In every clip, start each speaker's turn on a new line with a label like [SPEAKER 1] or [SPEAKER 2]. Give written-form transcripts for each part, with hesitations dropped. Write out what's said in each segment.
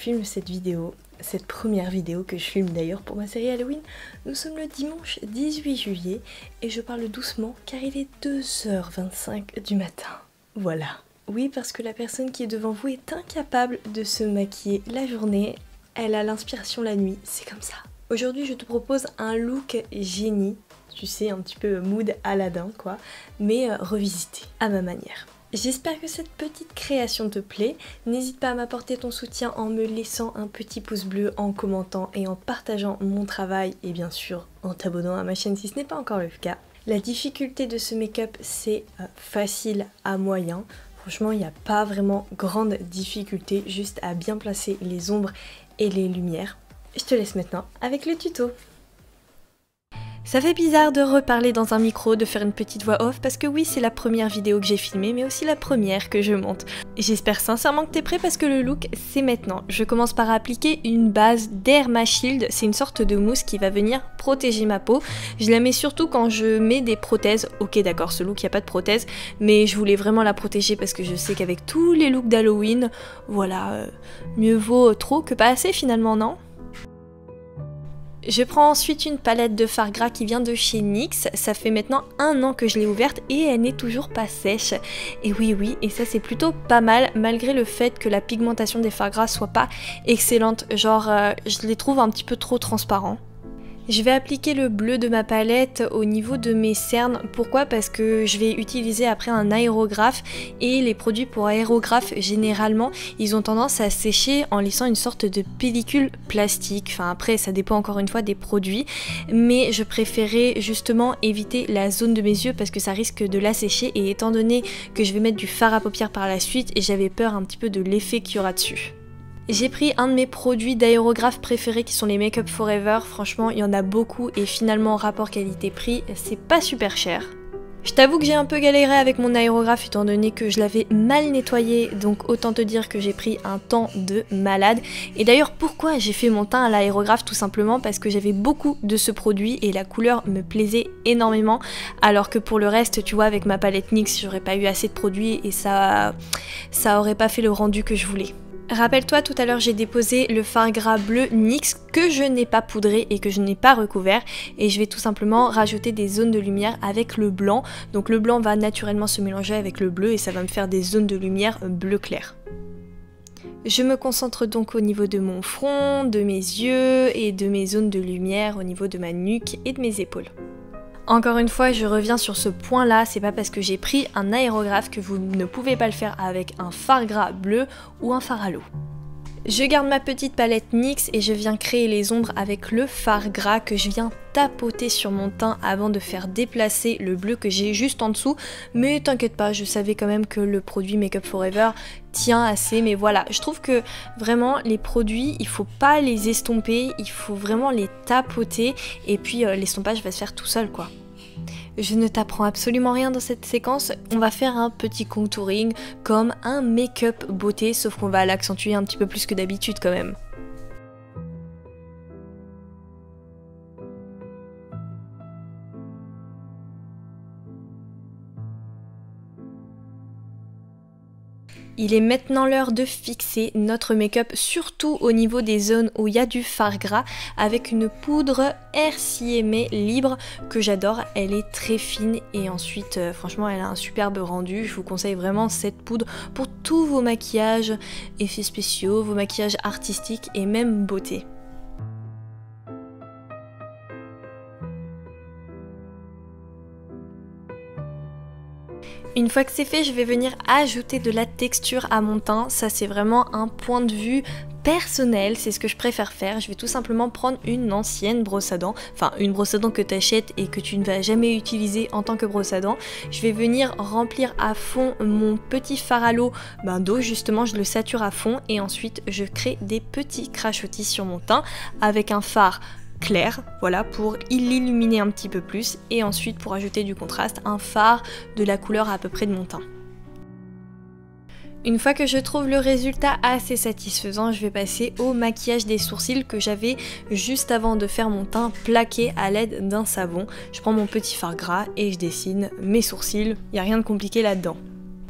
[SPEAKER 1] filme cette vidéo, cette première vidéo que je filme d'ailleurs pour ma série Halloween. Nous sommes le dimanche 18 juillet et je parle doucement car il est 2h25 du matin. Voilà. Oui, parce que la personne qui est devant vous est incapable de se maquiller la journée. Elle a l'inspiration la nuit, c'est comme ça. Aujourd'hui, je te propose un look génie. Tu sais, un petit peu mood Aladdin quoi, mais revisité à ma manière. J'espère que cette petite création te plaît. N'hésite pas à m'apporter ton soutien en me laissant un petit pouce bleu, en commentant et en partageant mon travail et bien sûr en t'abonnant à ma chaîne si ce n'est pas encore le cas. La difficulté de ce make-up, c'est facile à moyen. Franchement, il n'y a pas vraiment grande difficulté, juste à bien placer les ombres et les lumières. Je te laisse maintenant avec le tuto. Ça fait bizarre de reparler dans un micro, de faire une petite voix off, parce que oui, c'est la première vidéo que j'ai filmée, mais aussi la première que je monte. J'espère sincèrement que t'es prêt parce que le look, c'est maintenant. Je commence par appliquer une base Derma Shield, c'est une sorte de mousse qui va venir protéger ma peau. Je la mets surtout quand je mets des prothèses. Ok d'accord, ce look, il n'y a pas de prothèse, mais je voulais vraiment la protéger parce que je sais qu'avec tous les looks d'Halloween, voilà, mieux vaut trop que pas assez finalement, non ? Je prends ensuite une palette de fard gras qui vient de chez NYX, ça fait maintenant 1 an que je l'ai ouverte et elle n'est toujours pas sèche. Et oui, et ça c'est plutôt pas mal malgré le fait que la pigmentation des fards gras soit pas excellente, genre je les trouve un petit peu trop transparents. Je vais appliquer le bleu de ma palette au niveau de mes cernes. Pourquoi? Parce que je vais utiliser après un aérographe et les produits pour aérographe généralement ils ont tendance à sécher en laissant une sorte de pellicule plastique. Enfin après ça dépend encore une fois des produits, mais je préférais justement éviter la zone de mes yeux parce que ça risque de l'assécher et étant donné que je vais mettre du fard à paupières par la suite et j'avais peur un petit peu de l'effet qu'il y aura dessus. J'ai pris un de mes produits d'aérographe préférés qui sont les Make Up Forever, franchement il y en a beaucoup et finalement rapport qualité-prix c'est pas super cher. Je t'avoue que j'ai un peu galéré avec mon aérographe étant donné que je l'avais mal nettoyé, donc autant te dire que j'ai pris un temps de malade. Et d'ailleurs pourquoi j'ai fait mon teint à l'aérographe? Tout simplement parce que j'avais beaucoup de ce produit et la couleur me plaisait énormément, alors que pour le reste tu vois avec ma palette NYX j'aurais pas eu assez de produits et ça aurait pas fait le rendu que je voulais. Rappelle-toi, tout à l'heure j'ai déposé le fard gras bleu NYX que je n'ai pas poudré et que je n'ai pas recouvert et je vais tout simplement rajouter des zones de lumière avec le blanc. Donc le blanc va naturellement se mélanger avec le bleu et ça va me faire des zones de lumière bleu clair. Je me concentre donc au niveau de mon front, de mes yeux et de mes zones de lumière au niveau de ma nuque et de mes épaules. Encore une fois, je reviens sur ce point là, c'est pas parce que j'ai pris un aérographe que vous ne pouvez pas le faire avec un fard gras bleu ou un fard à l'eau. Je garde ma petite palette NYX et je viens créer les ombres avec le fard gras que je viens tapoter sur mon teint avant de faire déplacer le bleu que j'ai juste en dessous. Mais t'inquiète pas, je savais quand même que le produit Make Up Forever tient assez. Mais voilà, je trouve que vraiment les produits, il faut pas les estomper, il faut vraiment les tapoter. Et puis l'estompage va se faire tout seul quoi. Je ne t'apprends absolument rien dans cette séquence, on va faire un petit contouring comme un make-up beauté, sauf qu'on va l'accentuer un petit peu plus que d'habitude quand même. Il est maintenant l'heure de fixer notre make-up, surtout au niveau des zones où il y a du fard gras, avec une poudre RCMA libre que j'adore. Elle est très fine et ensuite, franchement, elle a un superbe rendu. Je vous conseille vraiment cette poudre pour tous vos maquillages, effets spéciaux, vos maquillages artistiques et même beauté. Une fois que c'est fait, je vais venir ajouter de la texture à mon teint. Ça c'est vraiment un point de vue personnel, c'est ce que je préfère faire. Je vais tout simplement prendre une ancienne brosse à dents, enfin une brosse à dents que tu achètes et que tu ne vas jamais utiliser en tant que brosse à dents. Je vais venir remplir à fond mon petit fard à l'eau d'eau, justement je le sature à fond et ensuite je crée des petits crachotis sur mon teint avec un fard clair, voilà, pour l'illuminer un petit peu plus et ensuite pour ajouter du contraste, un fard de la couleur à peu près de mon teint. Une fois que je trouve le résultat assez satisfaisant, je vais passer au maquillage des sourcils que j'avais juste avant de faire mon teint plaqué à l'aide d'un savon. Je prends mon petit fard gras et je dessine mes sourcils, il n'y a rien de compliqué là-dedans.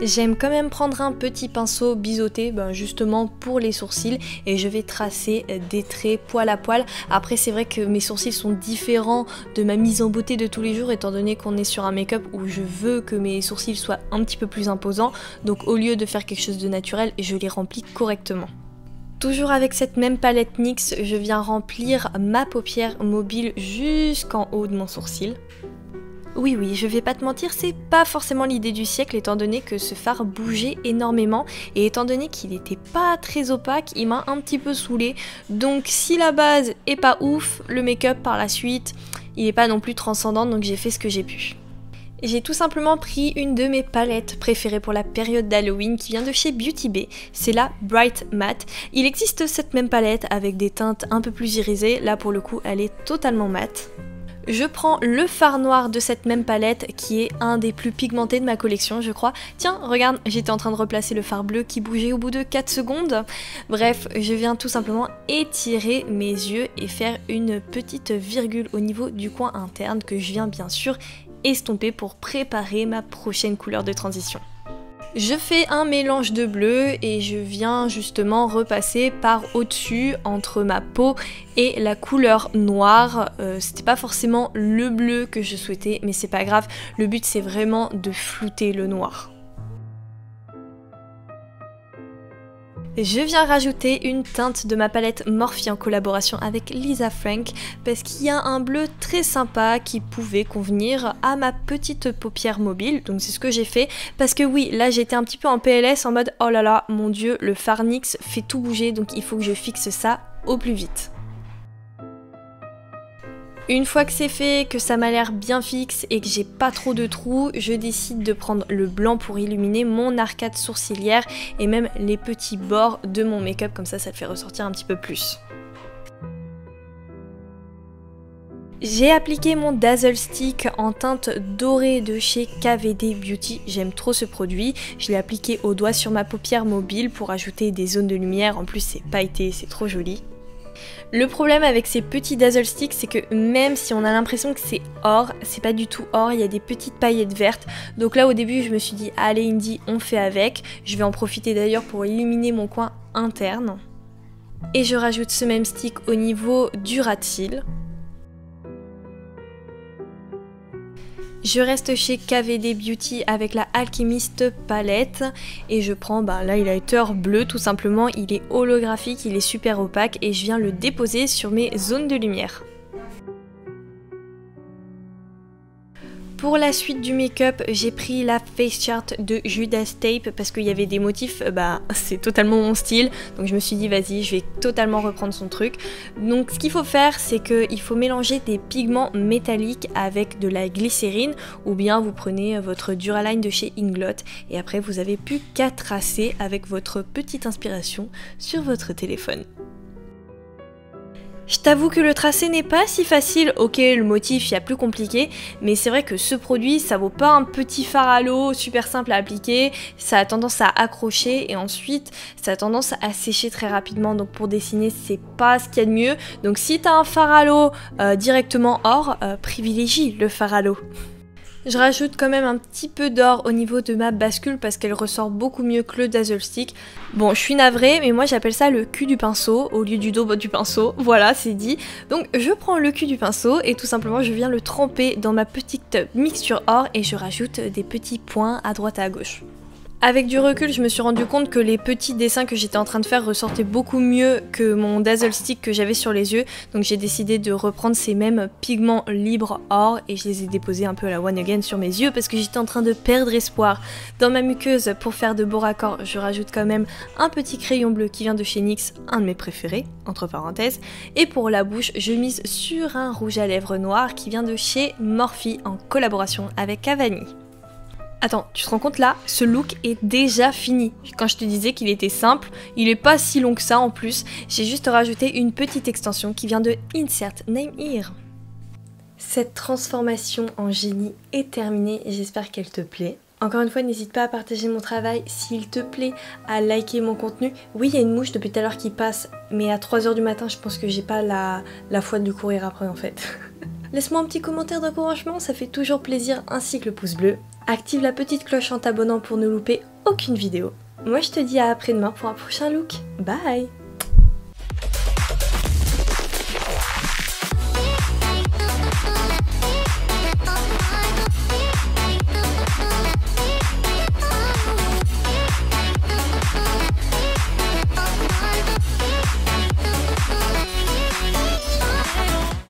[SPEAKER 1] J'aime quand même prendre un petit pinceau biseauté, justement pour les sourcils, et je vais tracer des traits poil à poil. Après c'est vrai que mes sourcils sont différents de ma mise en beauté de tous les jours, étant donné qu'on est sur un make-up où je veux que mes sourcils soient un petit peu plus imposants, donc au lieu de faire quelque chose de naturel, je les remplis correctement. Toujours avec cette même palette NYX, je viens remplir ma paupière mobile jusqu'en haut de mon sourcil. Oui, je vais pas te mentir, c'est pas forcément l'idée du siècle étant donné que ce fard bougeait énormément et étant donné qu'il était pas très opaque, il m'a un petit peu saoulé. Donc si la base est pas ouf, le make-up par la suite, il est pas non plus transcendant, donc j'ai fait ce que j'ai pu. J'ai tout simplement pris une de mes palettes préférées pour la période d'Halloween qui vient de chez Beauty Bay, c'est la Bright Matte. Il existe cette même palette avec des teintes un peu plus irisées, là pour le coup elle est totalement mate. Je prends le fard noir de cette même palette qui est un des plus pigmentés de ma collection je crois. Tiens regarde, j'étais en train de replacer le fard bleu qui bougeait au bout de 4 secondes. Bref, je viens tout simplement étirer mes yeux et faire une petite virgule au niveau du coin interne que je viens bien sûr estomper pour préparer ma prochaine couleur de transition. Je fais un mélange de bleu et je viens justement repasser par au-dessus entre ma peau et la couleur noire. C'était pas forcément le bleu que je souhaitais mais c'est pas grave, le but c'est vraiment de flouter le noir. Je viens rajouter une teinte de ma palette Morphe en collaboration avec Lisa Frank parce qu'il y a un bleu très sympa qui pouvait convenir à ma petite paupière mobile, donc c'est ce que j'ai fait parce que oui, là j'étais un petit peu en PLS en mode oh là là, mon dieu, le fard NYX fait tout bouger donc il faut que je fixe ça au plus vite. Une fois que c'est fait, que ça m'a l'air bien fixe et que j'ai pas trop de trous, je décide de prendre le blanc pour illuminer mon arcade sourcilière et même les petits bords de mon make-up, comme ça le fait ressortir un petit peu plus. J'ai appliqué mon Dazzle Stick en teinte dorée de chez KVD Beauty, j'aime trop ce produit. Je l'ai appliqué au doigt sur ma paupière mobile pour ajouter des zones de lumière, en plus c'est pailleté, c'est trop joli. Le problème avec ces petits Dazzle Sticks, c'est que même si on a l'impression que c'est or, c'est pas du tout or, il y a des petites paillettes vertes. Donc là au début je me suis dit allez Indy, on fait avec. Je vais en profiter d'ailleurs pour illuminer mon coin interne. Et je rajoute ce même stick au niveau du ras de cils. Je reste chez KVD Beauty avec la Alchemist palette et je prends l'highlighter bleu tout simplement, il est holographique, il est super opaque et je viens le déposer sur mes zones de lumière. Pour la suite du make-up, j'ai pris la face chart de Judas Tape parce qu'il y avait des motifs, c'est totalement mon style. Donc je me suis dit vas-y, je vais totalement reprendre son truc. Donc ce qu'il faut faire, c'est qu'il faut mélanger des pigments métalliques avec de la glycérine ou bien vous prenez votre Duraline de chez Inglot et après vous avez plus qu'à tracer avec votre petite inspiration sur votre téléphone. Je t'avoue que le tracé n'est pas si facile, ok le motif il y a plus compliqué, mais c'est vrai que ce produit ça vaut pas un petit fard à l'eau super simple à appliquer, ça a tendance à accrocher et ensuite ça a tendance à sécher très rapidement, donc pour dessiner c'est pas ce qu'il y a de mieux, donc si t'as un fard à l'eau directement or, privilégie le fard à l'eau. Je rajoute quand même un petit peu d'or au niveau de ma bascule parce qu'elle ressort beaucoup mieux que le Dazzle Stick. Bon, je suis navrée, mais moi j'appelle ça le cul du pinceau au lieu du dos du pinceau. Voilà, c'est dit. Donc je prends le cul du pinceau et tout simplement je viens le tremper dans ma petite mixture or et je rajoute des petits points à droite et à gauche. Avec du recul, je me suis rendu compte que les petits dessins que j'étais en train de faire ressortaient beaucoup mieux que mon Dazzle Stick que j'avais sur les yeux. Donc j'ai décidé de reprendre ces mêmes pigments libres or et je les ai déposés un peu à la one again sur mes yeux parce que j'étais en train de perdre espoir. Dans ma muqueuse, pour faire de beaux raccords, je rajoute quand même un petit crayon bleu qui vient de chez NYX, un de mes préférés, entre parenthèses. Et pour la bouche, je mise sur un rouge à lèvres noir qui vient de chez Morphe en collaboration avec Cavani. Attends, tu te rends compte là, ce look est déjà fini. Quand je te disais qu'il était simple, il est pas si long que ça en plus. J'ai juste rajouté une petite extension qui vient de Insert Name Here. Cette transformation en génie est terminée et j'espère qu'elle te plaît. Encore une fois, n'hésite pas à partager mon travail s'il te plaît, à liker mon contenu. Oui, il y a une mouche depuis tout à l'heure qui passe, mais à 3 h du matin, je pense que j'ai pas la foi de lui courir après en fait. Laisse-moi un petit commentaire d'encouragement, ça fait toujours plaisir, ainsi que le pouce bleu. Active la petite cloche en t'abonnant pour ne louper aucune vidéo. Moi je te dis à après-demain pour un prochain look. Bye!